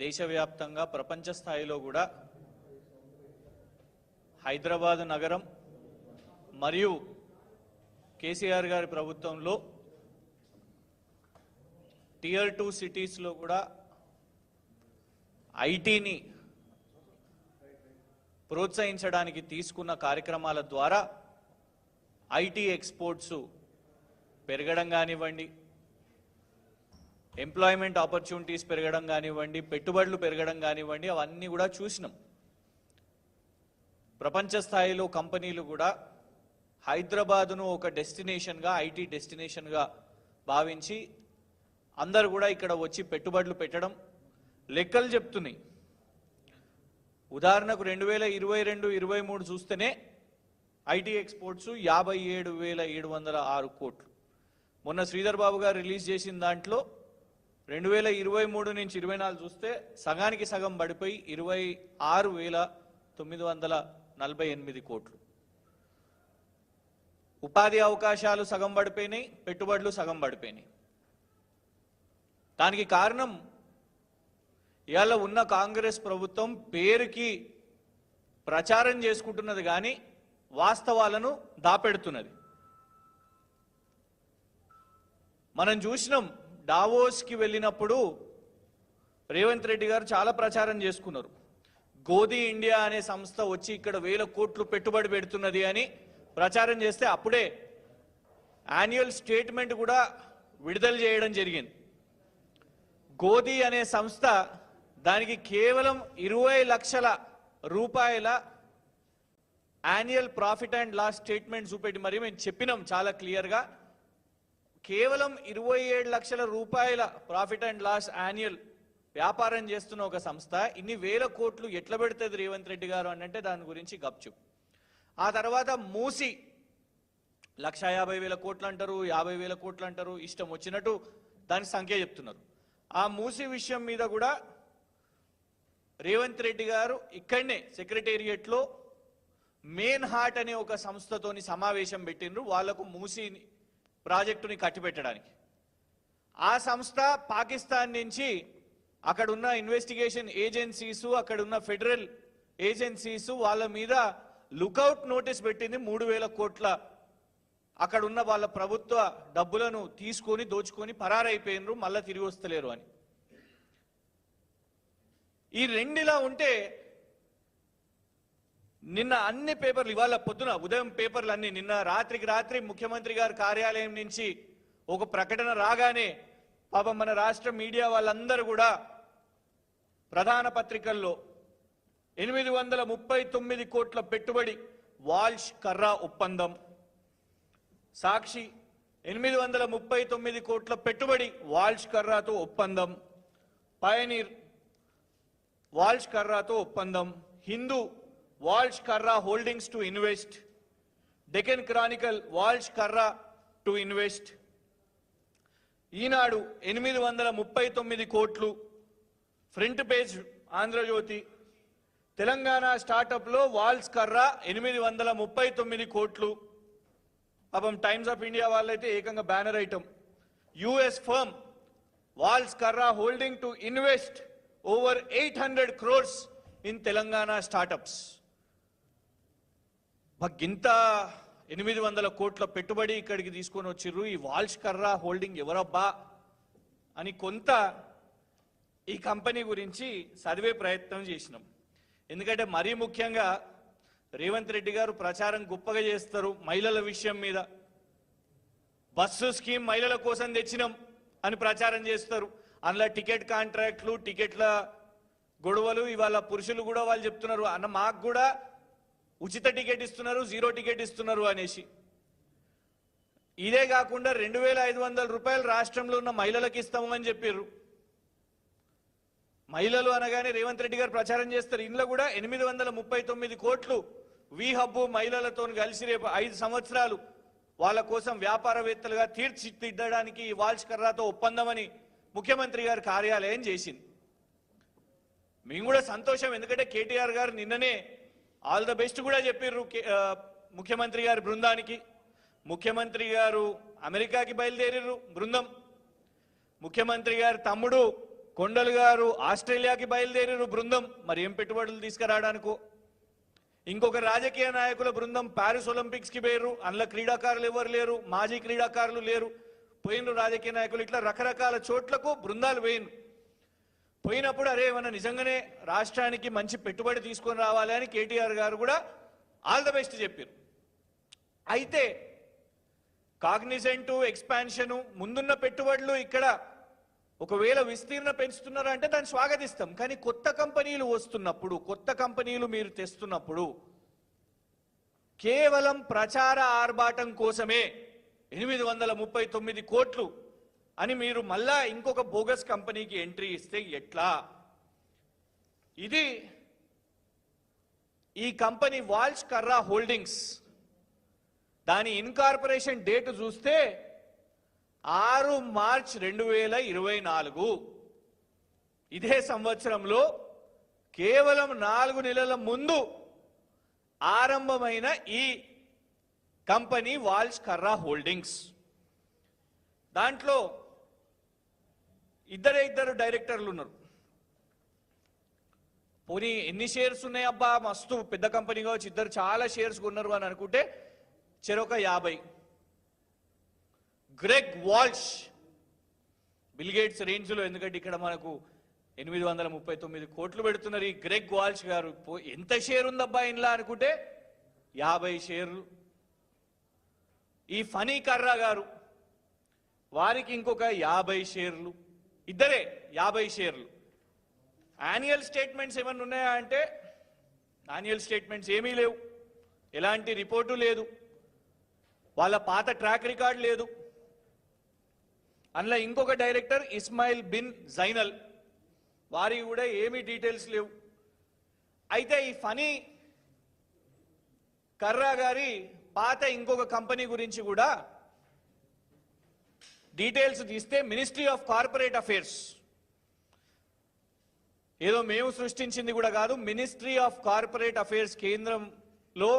దేశవ్యాప్తంగా ప్రపంచ స్థాయిలో కూడా హైదరాబాద్ నగరం మరియు కేసీఆర్ గారి ప్రభుత్వంలో టియర్ 2 సిటీస్లో కూడా ఐటీని ప్రోత్సహించడానికి తీసుకున్న కార్యక్రమాల ద్వారా ఐటీ ఎక్స్పోర్ట్స్ పెరగడం కానివ్వండి, ఎంప్లాయ్మెంట్ ఆపర్చునిటీస్ పెరగడం కానివ్వండి, పెట్టుబడులు పెరగడం కానివ్వండి, అవన్నీ కూడా చూసినాం. ప్రపంచ స్థాయిలో కంపెనీలు కూడా హైదరాబాదును ఒక డెస్టినేషన్గా, ఐటీ డెస్టినేషన్గా భావించి అందరూ కూడా ఇక్కడ వచ్చి పెట్టుబడులు పెట్టడం లెక్కలు చెప్తున్నాయి. ఉదాహరణకు 2022-23 చూస్తేనే ఐటీ ఎక్స్పోర్ట్స్ 57,706 కోట్లు. మొన్న శ్రీధర్ బాబు గారు రిలీజ్ చేసిన దాంట్లో 2023 నుంచి 24 చూస్తే సగానికి సగం పడిపోయి 26,948 కోట్లు. ఉపాధి అవకాశాలు సగం పడిపోయినాయి, పెట్టుబడులు సగం పడిపోయినాయి. దానికి కారణం ఇవాళ ఉన్న కాంగ్రెస్ ప్రభుత్వం పేరుకి ప్రచారం చేసుకుంటున్నది కానీ వాస్తవాలను దాపెడుతున్నది. మనం చూసినాం, డావోస్కి వెళ్ళినప్పుడు రేవంత్ రెడ్డి గారు చాలా ప్రచారం చేసుకున్నారు. గోధి ఇండియా అనే సంస్థ వచ్చి ఇక్కడ 1,000 కోట్లు పెట్టుబడి పెడుతున్నది అని ప్రచారం చేస్తే అప్పుడే యాన్యువల్ స్టేట్మెంట్ కూడా విడుదల చేయడం జరిగింది. గోధి అనే సంస్థ దానికి కేవలం 20 లక్షల రూపాయల annual profit and loss statement చూపెట్టి మరి మేము చెప్పినాం చాలా క్లియర్గా, కేవలం 27 లక్షల రూపాయల ప్రాఫిట్ అండ్ లాస్ యాన్యువల్ వ్యాపారం చేస్తున్న ఒక సంస్థ ఇన్ని 1,000 కోట్లు ఎట్లా పెడుతుంది రేవంత్ రెడ్డి గారు అని అంటే దాని గురించి గప్చుప్. ఆ తర్వాత మూసి 1,50,000 కోట్లు అంటారు, 50,000 కోట్లు అంటారు, ఇష్టం వచ్చినట్టు దాని సంఖ్య చెప్తున్నారు. ఆ మూసి విషయం మీద కూడా రేవంత్ రెడ్డి గారు ఇక్కడనే సెక్రటేరియట్లో మెయిన్ హార్ట్ అనే ఒక సంస్థతోని సమావేశం పెట్టిండ్రు వాళ్లకు మూసి ప్రాజెక్టుని కట్టిపెట్టడానికి. ఆ సంస్థ పాకిస్తాన్ నుంచి అక్కడున్న ఇన్వెస్టిగేషన్ ఏజెన్సీసు, అక్కడున్న ఫెడరల్ ఏజెన్సీసు వాళ్ళ మీద లుకౌట్ నోటీస్ పెట్టింది. 3,000 కోట్ల అక్కడున్న వాళ్ళ ప్రభుత్వ డబ్బులను తీసుకొని దోచుకొని పరారైపోయినరు, మళ్ళా తిరిగి వస్తలేరు అని. ఈ రెండిలా ఉంటే నిన్న అన్ని పేపర్లు, ఇవాళ పొద్దున ఉదయం పేపర్లు అన్ని, నిన్న రాత్రికి రాత్రి ముఖ్యమంత్రి గారి కార్యాలయం నుంచి ఒక ప్రకటన రాగానే పాపం మన రాష్ట్ర మీడియా వాళ్ళందరూ కూడా ప్రధాన పత్రికల్లో 839 కోట్ల పెట్టుబడి వాల్ష్ కర్రా ఒప్పందం, సాక్షి 839 కోట్ల పెట్టుబడి వాల్ష్ కర్రాతో ఒప్పందం, పయనీర్ వాల్ష్ కర్రాతో ఒప్పందం, Hindu Walsh Karra holdings to invest, Deccan chronicle Walsh Karra to invest, Eenadu 839 కోట్లు, ఫ్రంట్ పేజ్ ఆంధ్రజ్యోతి, తెలంగాణ స్టార్టప్లో వాల్ష్ కర్రా 839 కోట్లు. పాపం టైమ్స్ ఆఫ్ ఇండియా వాళ్ళైతే ఏకంగా banner item, US firm Walsh Karra holding to invest over 800 crores in Telangana startups. గింత 800 కోట్ల పెట్టుబడి ఇక్కడికి తీసుకొని వచ్చిర్రు, ఈ వాల్ష్ కర్రా హోల్డింగ్ ఎవరబ్బా అని కొంత ఈ కంపెనీ గురించి చదివే ప్రయత్నం చేసినాం. ఎందుకంటే మరీ ముఖ్యంగా రేవంత్ రెడ్డి గారు ప్రచారం గొప్పగా చేస్తారు మహిళల విషయం మీద. బస్సు స్కీమ్ మహిళల కోసం తెచ్చినాం అని ప్రచారం చేస్తారు. అందులో టికెట్ కాంట్రాక్ట్లు, టికెట్ల గొడవలు, ఇవాళ పురుషులు కూడా వాళ్ళు చెప్తున్నారు అన్న మాకు కూడా ఉచిత టికెట్ ఇస్తున్నారు, 0 టికెట్ ఇస్తున్నారు అనేసి. ఇదే కాకుండా 2,500 రూపాయలు రాష్ట్రంలో ఉన్న మహిళలకు ఇస్తాము అని చెప్పారు. మహిళలు అనగానే రేవంత్ రెడ్డి గారు ప్రచారం చేస్తారు. ఇందులో కూడా 839 కోట్లు వి హబ్బు మహిళలతో కలిసి రేపు 5 సంవత్సరాలు వాళ్ళ కోసం వ్యాపారవేత్తలుగా తీర్చిదిద్దడానికి ఈ వాల్ష్ కర్రాతో ఒప్పందమని ముఖ్యమంత్రి గారి కార్యాలయం చేసింది. మేము కూడా సంతోషం, ఎందుకంటే కేటీఆర్ గారు నిన్ననే ఆల్ ద బెస్ట్ కూడా చెప్పారు ముఖ్యమంత్రి గారి బృందానికి. ముఖ్యమంత్రి గారు అమెరికాకి బయలుదేరారు బృందం, ముఖ్యమంత్రి గారి తమ్ముడు కొండలు గారు ఆస్ట్రేలియాకి బయలుదేరారు బృందం, మరి ఏం పెట్టుబడులు తీసుకురావడానికో. ఇంకొక రాజకీయ నాయకుల బృందం ప్యారిస్ ఒలింపిక్స్ కి పోయారు, అందులో క్రీడాకారులు ఎవరు లేరు, మాజీ క్రీడాకారులు లేరు, పోయినరు రాజకీయ నాయకులు. ఇట్లా రకరకాల చోట్లకు బృందాలు పోయినప్పుడు అరే మన నిజంగానే రాష్ట్రానికి మంచి పెట్టుబడి తీసుకొని రావాలి అని కేటీఆర్ గారు కూడా ఆల్ ద బెస్ట్ చెప్పారు. అయితే కాగ్నిజెంట్ ఎక్స్పాన్షన్ ముందున్న పెట్టుబడులు ఇక్కడ ఒకవేళ విస్తీర్ణ పెంచుతున్నారా అంటే దాన్ని స్వాగతిస్తాం. కానీ కొత్త కంపెనీలు వస్తున్నప్పుడు, కొత్త కంపెనీలు మీరు తెస్తున్నప్పుడు కేవలం ప్రచార ఆర్భాటం కోసమే 839 కోట్లు అని మీరు మళ్ళా ఇంకొక బోగస్ కంపెనీకి ఎంట్రీ ఇస్తే ఎట్లా? ఇది ఈ కంపెనీ వాల్ష్ కర్రా హోల్డింగ్స్, దాని ఇన్కార్పొరేషన్ డేట్ చూస్తే 6 మార్చ్ 2024. ఇదే సంవత్సరంలో కేవలం 4 నెలల ముందు ఆరంభమైన ఈ కంపెనీ వాల్ష్ కర్రా హోల్డింగ్స్. దాంట్లో ఇద్దరు డైరెక్టర్లు ఉన్నారు. పోనీ ఎన్ని షేర్స్ ఉన్నాయి అబ్బా, మస్తు పెద్ద కంపెనీ కావచ్చు, ఇద్దరు చాలా షేర్స్ కొన్నారు అని అనుకుంటే చెరొక 50. గ్రెగ్ వాల్ష్ బిల్ గేట్స్ రేంజ్లో, ఎందుకంటే ఇక్కడ మనకు 839 కోట్లు పెడుతున్నారు. ఈ గ్రెగ్ వాల్ష్ గారు ఎంత షేర్ ఉందబ్బా ఇంట్లో అనుకుంటే 50 షేర్లు. ఈ ఫనీ కర్రా గారు వారికి ఇంకొక 50 షేర్లు, ఇద్దరే 50 షేర్లు. యాన్యువల్ స్టేట్మెంట్స్ ఏమన్నా ఉన్నాయా అంటే యాన్యువల్ స్టేట్మెంట్స్ ఏమీ లేవు, ఎలాంటి రిపోర్టు లేదు, వాళ్ళ పాత ట్రాక్ రికార్డ్ లేదు. అందులో ఇంకొక డైరెక్టర్ ఇస్మాయిల్ బిన్ జైనల్, వారికి కూడా ఏమీ డీటెయిల్స్ లేవు. అయితే ఈ ఫనీ కర్రా గారి పాత ఇంకొక కంపెనీ గురించి కూడా డీటెయిల్స్ తీస్తే మినిస్ట్రీ ఆఫ్ కార్పొరేట్ అఫైర్స్, ఏదో మేము సృష్టించింది కూడా కాదు, మినిస్ట్రీ ఆఫ్ కార్పొరేట్ అఫైర్స్ కేంద్రంలో